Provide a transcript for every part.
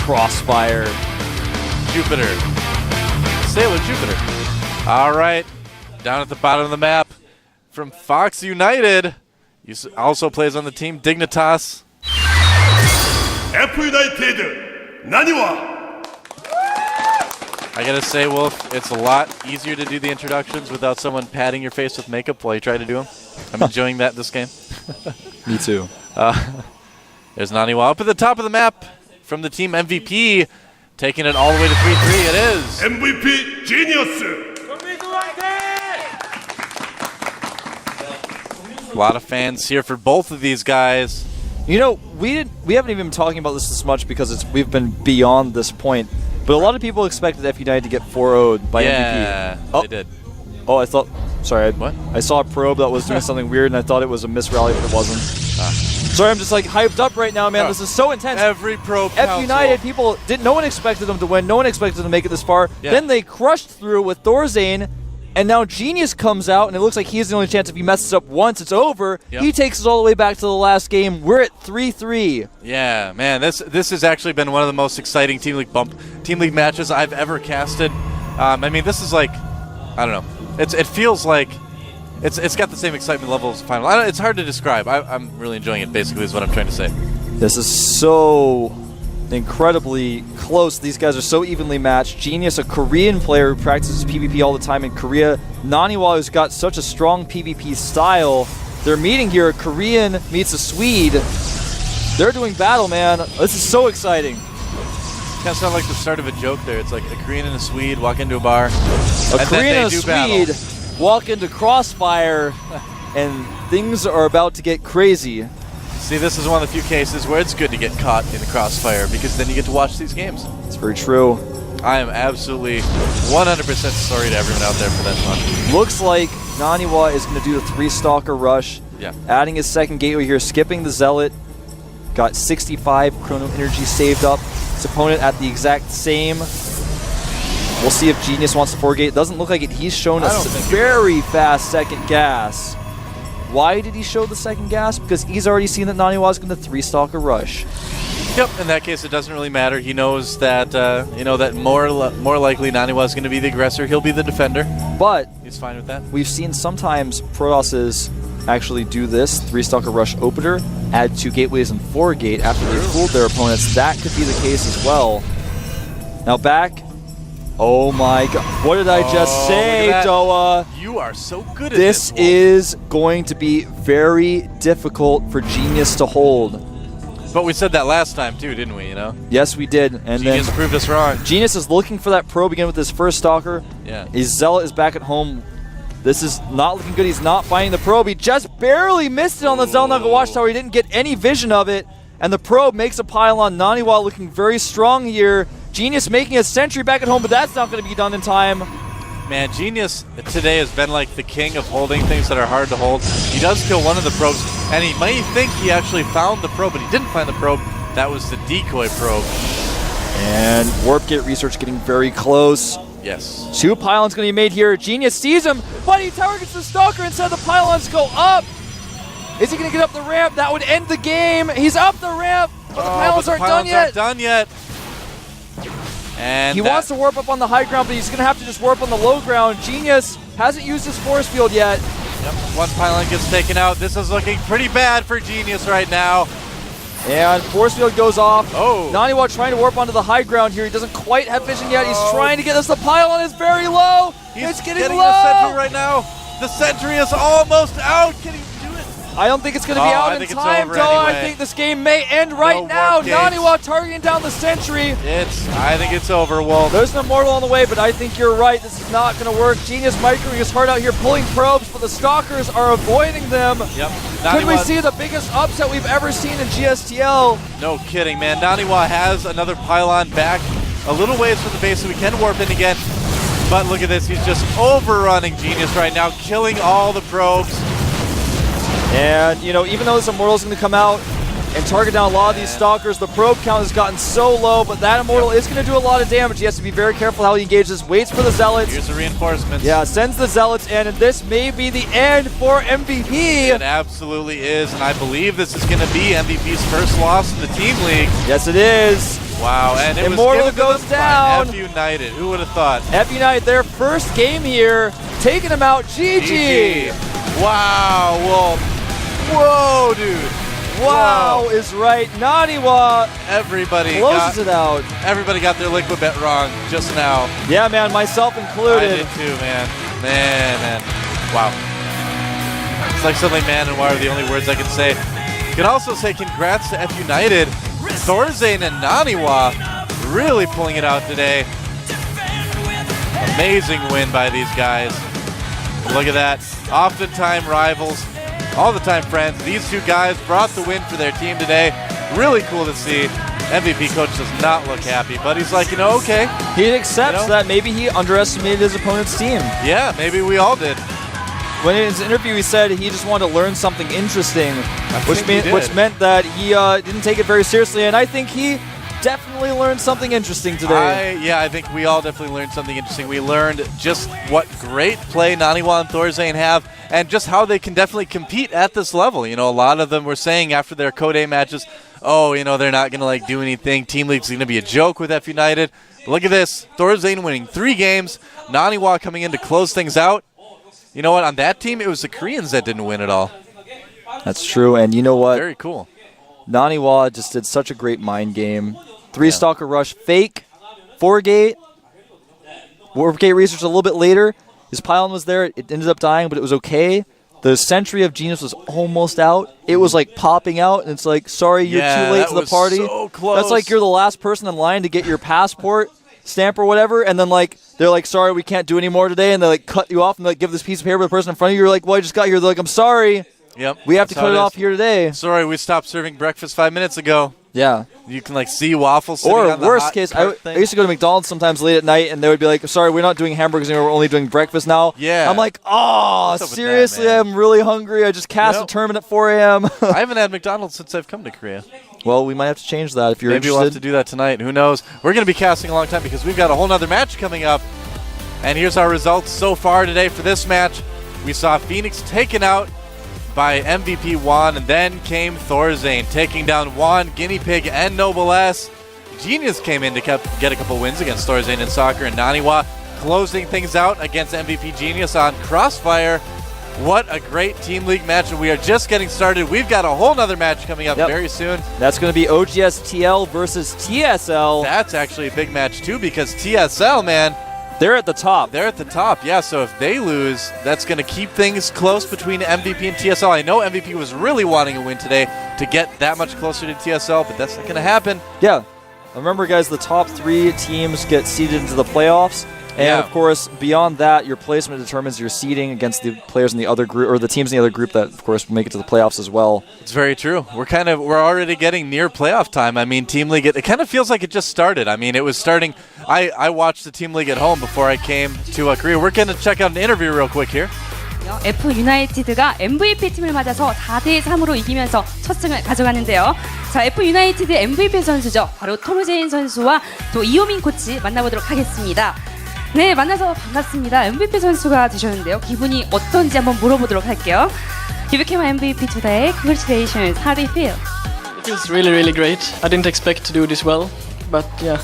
Crossfire. Jupiter. Sailor Jupiter. All right. Down at the bottom of the map from FXOunited. Also plays on the team Dignitas. F.United, Naniwa. I gotta say, Wolf, it's a lot easier to do the introductions without someone patting your face with makeup while you try to do them. I'm enjoying that this game. Me too. There's Naniwa up at the top of the map from the team MVP, taking it all the way to 3-3. It is MVP Genius. a lot of fans here for both of these guys. You know, we haven't even been talking about this much because we've been beyond this point. But a lot of people expected F.United to get 4-0'd by MVP. Yeah, they did. Oh, I thought... Sorry. What? I saw a probe that was doing something weird, and I thought it was a misrally, but it wasn't. Sorry, I'm just like hyped up right now, man. This is so intense. Every probe F.United, people didn't. No one expected them to win. No one expected them to make it this far. Yeah. Then they crushed through with Thorzane, and now Genius comes out, and it looks like he's the only chance. If he messes up once, it's over. Yep. He takes us all the way back to the last game. We're at 3-3. Yeah, man, this has actually been one of the most exciting Team League matches I've ever casted. I mean, this is like, I don't know. It feels like it's got the same excitement level as the final. It's hard to describe. I'm really enjoying it. Basically, is what I'm trying to say. This is so incredibly close. These guys are so evenly matched. Genius, a Korean player who practices PvP all the time in Korea. Naniwa, who's got such a strong PvP style. They're meeting here. A Korean meets a Swede. They're doing battle, man. This is so exciting. Kind of sound like the start of a joke there. It's like a Korean and a Swede walk into a bar. A Korean and a Swede walk into Crossfire, and things are about to get crazy. See, this is one of the few cases where it's good to get caught in the crossfire because then you get to watch these games. It's very true. I am absolutely 100% sorry to everyone out there for that one. Looks like Naniwa is going to do the 3-Stalker rush. Yeah. Adding his second gateway here, skipping the Zealot. Got 65 Chrono Energy saved up. His opponent at the exact same. We'll see if Genius wants to 4-gate. Doesn't look like it. He's shown a very fast second gas. Why did he show the second gas? Because he's already seen that Naniwa is going to 3-Stalker rush. Yep, in that case, it doesn't really matter. He knows that, that more likely Naniwa is going to be the aggressor. He'll be the defender. But he's fine with that. We've seen sometimes Protosses actually do this 3-Stalker rush opener, add 2 gateways and 4-gate after they've fooled their opponents. That could be the case as well. Now back. Oh my god. What did I just say, Doa? You are so good at this. This is going to be very difficult for Genius to hold. But we said that last time too, didn't we, Yes, we did. And Genius proved us wrong. Genius is looking for that probe again with his first Stalker. Yeah. His Zealot is back at home. This is not looking good. He's not finding the probe. He just barely missed it on the Zelnaga Watchtower. He didn't get any vision of it. And the probe makes a pylon. Naniwa looking very strong here. Genius making a sentry back at home, but that's not going to be done in time. Man, Genius today has been like the king of holding things that are hard to hold. He does kill one of the probes, and he might think he actually found the probe, but he didn't find the probe. That was the decoy probe. And Warp Gate Research getting very close. Yes. 2 pylons going to be made here. Genius sees him, but he targets the Stalker instead. The pylons go up. Is he going to get up the ramp? That would end the game. He's up the ramp, but the pylons aren't done yet. And he wants to warp up on the high ground, but he's going to have to just warp on the low ground. Genius hasn't used his force field yet. Yep, 1 pylon gets taken out. This is looking pretty bad for Genius right now. And force field goes off. Oh. Naniwa trying to warp onto the high ground here. He doesn't quite have vision yet. He's trying to get us. The pylon is very low. It's getting low. The sentry right now. The sentry is almost out. Can he do it? I don't think it's going to be out in time, though. Anyway. I think this game may end right now. Naniwa targeting down the sentry. I think it's over, Wolf. There's an Immortal on the way, but I think you're right. This is not going to work. Genius microing his heart out here, pulling probes, but the Stalkers are avoiding them. Yep. Could we see the biggest upset we've ever seen in GSTL? No kidding, man. Naniwa has another pylon back a little ways from the base, so we can warp in again. But look at this. He's just overrunning Genius right now, killing all the probes. And, even though this Immortal is going to come out and target down a lot of these Stalkers, the probe count has gotten so low, but that Immortal is going to do a lot of damage. He has to be very careful how he engages. Waits for the Zealots. Here's the reinforcements. Yeah, sends the Zealots in, and this may be the end for MVP. It absolutely is, and I believe this is going to be MVP's first loss in the Team League. Yes, it is. Wow, and it Immortal was given goes to them down. by F.United. Who would have thought? F.United, their first game here, taking them out. GG. Wow, well, whoa, dude. Wow Whoa. is right. Naniwa Everybody closes it out. Everybody got their liquid bet wrong just now. Yeah, man, myself I included. did too, man. Man. Wow. It's like suddenly man and why are the only words I can say. You can also say congrats to F.United. Thorzane and Naniwa really pulling it out today. Amazing win by these guys. Look at that. Oftentimes rivals, all the time friends. These two guys brought the win for their team today. Really cool to see. MVP coach does not look happy, but he's like, okay. He accepts that maybe he underestimated his opponent's team. Yeah, maybe we all did. When in his interview he said he just wanted to learn something interesting, which think meant that he didn't take it very seriously, and I think he definitely learned something interesting today. I think we all definitely learned something interesting. We learned just what great play Naniwa and Thorzane have and just how they can definitely compete at this level. A lot of them were saying after their Code A matches, they're not going to do anything. Team League's going to be a joke with F.United. Look at this. Thorzane winning 3 games. Naniwa coming in to close things out. You know what? On that team, it was the Koreans that didn't win at all. That's true, and you know what? Very cool. Naniwa just did such a great mind game. 3-Stalker Rush, fake, 4-gate. 4-gate research a little bit later. His pylon was there. It ended up dying, but it was okay. The Sentry of Genius was almost out. It was like popping out, and it's like, sorry, you're too late to the party. So close. That's like you're the last person in line to get your passport stamp or whatever, and then they're like, sorry, we can't do any more today, and they cut you off and give this piece of paper to the person in front of you. You're like, well, I just got here. They're like, I'm sorry. Yep. We have to cut it off here today. Sorry, we stopped serving breakfast 5 minutes ago. Yeah. You can see waffles sitting or on the worst hot case, cart I used to go to McDonald's sometimes late at night, and they would be like, sorry, we're not doing hamburgers anymore, we're only doing breakfast now. Yeah. I'm like, What's up with seriously, that, man? I'm really hungry. I just cast a tournament at 4 a.m. I haven't had McDonald's since I've come to Korea. Well, we might have to change that if you're Maybe interested. we'll have to do that tonight. Who knows? We're going to be casting a long time because we've got a whole nother match coming up. And here's our results so far today for this match. We saw Phoenix taken out by MVP Juan, and then came Thorzane taking down Juan, Guinea Pig, and Noble S. Genius came in to get a couple wins against Thorzane in soccer, and Naniwa closing things out against MVP Genius on Crossfire. What a great Team League match, and we are just getting started. We've got a whole nother match coming up very soon. That's going to be OGSTL versus TSL. That's actually a big match, too, because TSL, man, they're at the top. They're at the top, yeah. So if they lose, that's going to keep things close between MVP and TSL. I know MVP was really wanting a win today to get that much closer to TSL, but that's not going to happen. Yeah. Remember, guys, the top 3 teams get seeded into the playoffs. And, of course, beyond that, your placement determines your seeding against the players in the other group, or the teams in the other group that, of course, will make it to the playoffs as well. It's very true. We're already getting near playoff time. I mean, Team League, it kind of feels like it just started. I mean, it was starting. I watched the Team League at home before I came to Korea. We're going to check out an interview real quick here. F.United가 MVP 팀을 맞아서 4대3으로 이기면서 첫 승을 가져가는데요. 자, F.United MVP 선수죠. 바로 토르제인 선수와 또 이호민 코치 만나보도록 하겠습니다. 네, 만나서 반갑습니다. MVP 선수가 되셨는데요. 기분이 어떤지 한번 물어보도록 할게요. You became MVP today. Congratulations. How do you feel? It feels really, really great. I didn't expect to do this well, but yeah,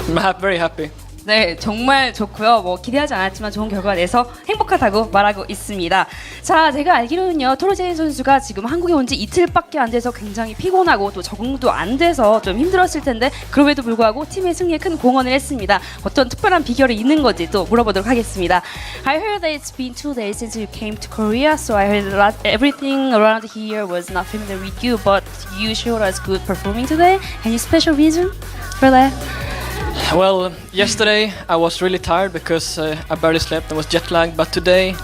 I'm very happy. 네, 정말 좋고요. 뭐 기대하지 않았지만 좋은 결과가 내서 행복하다고 말하고 있습니다. 자, 제가 알기로는요, 토르제인 선수가 지금 한국에 온 지 이틀밖에 안 돼서 굉장히 피곤하고 또 적응도 안 돼서 좀 힘들었을 텐데 그럼에도 불구하고 팀의 승리에 큰 공헌을 했습니다. 어떤 특별한 비결이 있는 건지 또 물어보도록 하겠습니다. I heard that it's been 2 days since you came to Korea, so I heard everything around here was not familiar with you, but you showed us good performing today. Any special reason for that? Well, yesterday I was really tired because I barely slept and was jet lagged, but today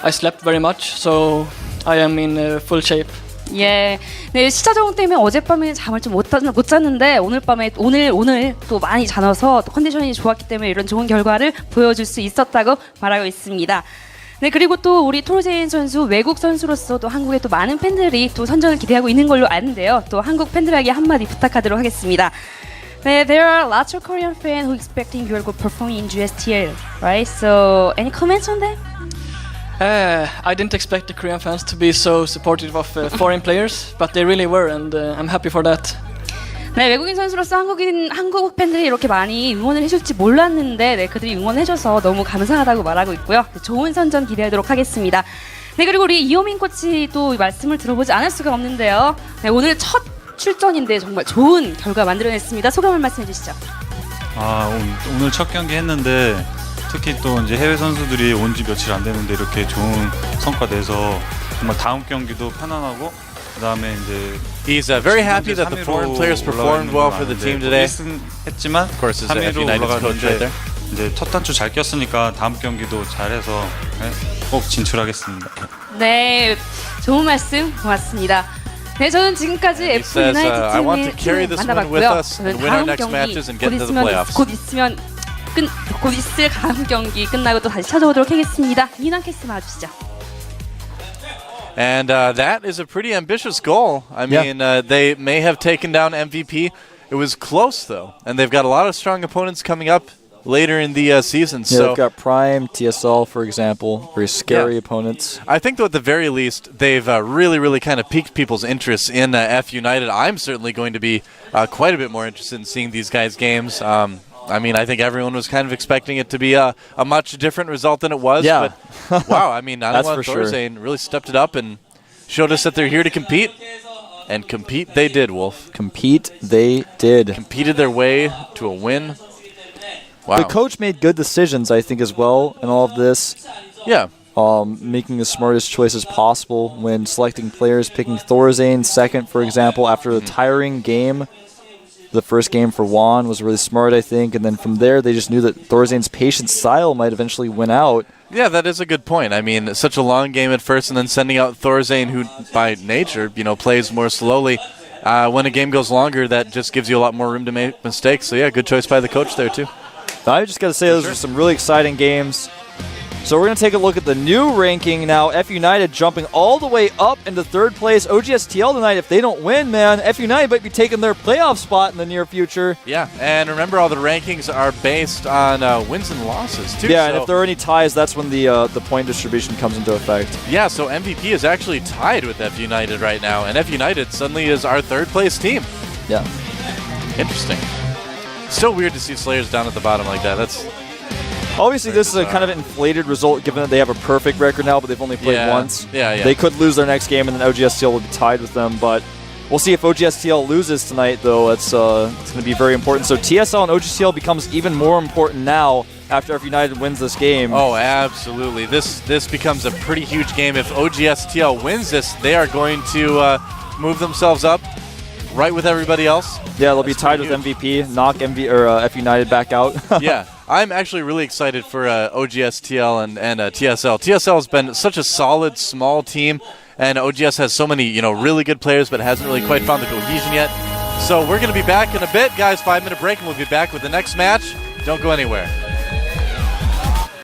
I slept very much, so I am in full shape. 예, 네, 시차 적응 때문에 어젯밤에 잠을 좀 못 잤는데 오늘 밤에 오늘 또 많이 자서 컨디션이 좋았기 때문에 이런 좋은 결과를 보여줄 수 있었다고 말하고 있습니다. 네, 그리고 또 우리 토르제인 선수 외국 선수로서 또 한국에 또 많은 팬들이 또 선전을 기대하고 있는 걸로 아는데요. 또 한국 팬들에게 한마디 부탁하도록 하겠습니다. 네, there are lots of Korean fans who expecting you to perform in GSTL, right? So, any comments on that? I didn't expect the Korean fans to be so supportive of foreign players, but they really were, and I'm happy for that. 네, 외국인 선수로서 한국 팬들이 이렇게 많이 응원을 해줄지 몰랐는데 네, 그들이 응원해줘서 너무 감사하다고 말하고 있고요. 네, 좋은 선전 기대하도록 하겠습니다. 네, 그리고 우리 이호민 코치도 말씀을 들어보지 않을 수가 없는데요. 네, 오늘 첫 출전인데 정말 좋은 결과 만들어냈습니다. 소감 한 말씀해 주시죠. 오늘 첫 경기 했는데 특히 또 이제 해외 선수들이 온 지 며칠 안 됐는데 이렇게 좋은 성과 내서 정말 다음 경기도 편안하고 그다음에 이제 He's very happy that the foreign players performed well for the team today. 했지만 Of course, it's 3위로 F.United's coach right there. 이제 첫 단추 잘 꼈으니까 다음 경기도 잘해서 꼭 진출하겠습니다. 네, 좋은 말씀 고맙습니다. 네, 저는 지금까지 He says, I want to carry F.United this 팀을 win with 만나봤고요. us 저는 and win our 다음 next 경기 matches and get into the playoffs. 곧 있을 다음 경기 끝나고 또 다시 찾아오도록 하겠습니다. 이난 캐스 나와주시죠. And that is a pretty ambitious goal. I mean, they may have taken down MVP. It was close, though. And they've got a lot of strong opponents coming up later in the season. Yeah, So they've got Prime, TSL, for example, very scary opponents. I think, though, at the very least, they've really kind of piqued people's interest in F.United. I'm certainly going to be quite a bit more interested in seeing these guys' games. I mean, I think everyone was kind of expecting it to be a much different result than it was. Yeah. But, wow, I mean, That's Nanawa for and sure. Thorzane really stepped it up and showed us that they're here to compete. And compete they did, Wolf. Compete they did. Competed their way to a win. Wow. The coach made good decisions, I think, as well in all of this. Yeah. Making the smartest choices possible when selecting players, picking Thorzane second, for example, after a tiring game. The first game for Juan was really smart, I think, and then from there they just knew that Thorzane's patient style might eventually win out. Yeah, that is a good point. I mean, such a long game at first and then sending out Thorzane, who by nature, plays more slowly. When a game goes longer, that just gives you a lot more room to make mistakes. So yeah, good choice by the coach there too. I just got to say, those are some really exciting games. So we're going to take a look at the new ranking now. F.United jumping all the way up into third place. OGSTL tonight, if they don't win, man, F.United might be taking their playoff spot in the near future. Yeah, and remember, all the rankings are based on wins and losses, too. Yeah, so and if there are any ties, that's when the point distribution comes into effect. Yeah, so MVP is actually tied with F.United right now, and F.United suddenly is our third-place team. Yeah. Interesting. Still weird to see Slayers down at the bottom like that. That's... Obviously, this is a kind of inflated result given that they have a perfect record now, but they've only played once. Yeah. They could lose their next game, and then OGSTL will be tied with them. But we'll see if OGSTL loses tonight, though. It's going to be very important. So TSL and OGSTL becomes even more important now after F.United wins this game. Oh, absolutely. This becomes a pretty huge game. If OGSTL wins this, they are going to move themselves up right with everybody else. Yeah, they'll be tied with MVP, knock F.United back out. Yeah. I'm actually really excited for OGSTL and TSL. TSL has been such a solid, small team, and OGS has so many, really good players, but hasn't really quite found the cohesion yet. So we're going to be back in a bit, guys. 5-minute break, and we'll be back with the next match. Don't go anywhere.